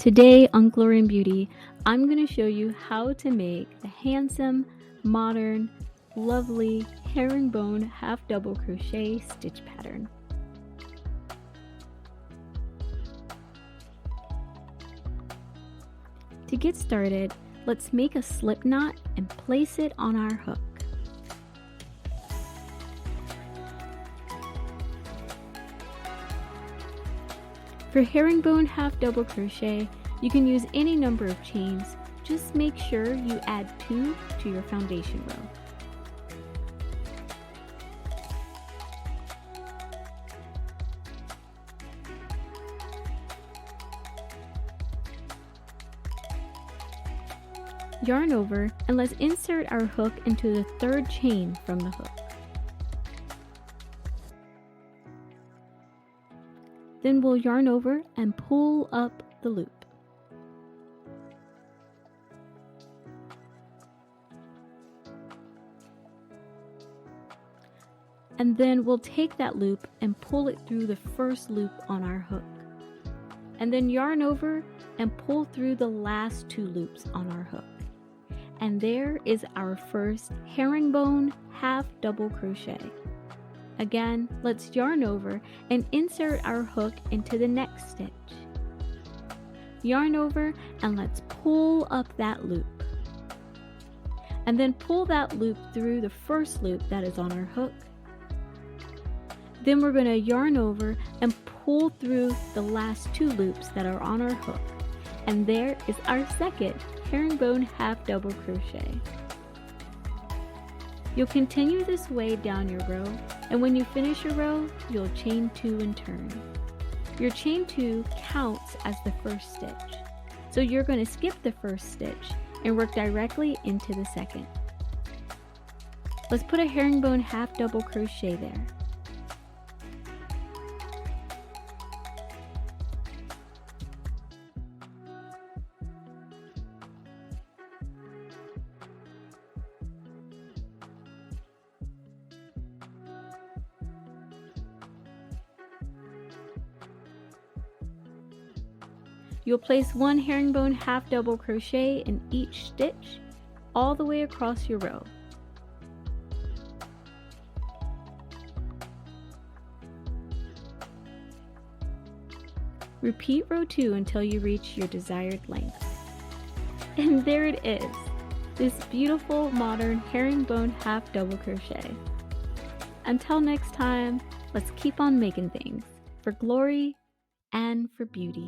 Today on Glory and Beauty, I'm going to show you how to make a handsome, modern, lovely herringbone half double crochet stitch pattern. To get started, let's make a slip knot and place it on our hook. For herringbone half double crochet, you can use any number of chains. Just make sure you add 2 to your foundation row. Yarn over and let's insert our hook into the 3rd chain from the hook. Then we'll yarn over and pull up the loop. And then we'll take that loop and pull it through the first loop on our hook. And then yarn over and pull through the last 2 loops on our hook. And there is our first herringbone half double crochet. Again, let's yarn over and insert our hook into the next stitch. Yarn over and let's pull up that loop. And then pull that loop through the first loop that is on our hook. Then we're going to yarn over and pull through the last 2 loops that are on our hook. And there is our second herringbone half double crochet. You'll continue this way down your row, and when you finish your row, you'll chain 2 and turn. Your chain 2 counts as the first stitch, so you're going to skip the first stitch and work directly into the second. Let's put a herringbone half double crochet there. You'll place 1 herringbone half double crochet in each stitch all the way across your row. Repeat row 2 until you reach your desired length. And there it is, this beautiful modern herringbone half double crochet. Until next time, let's keep on making things for glory and for beauty.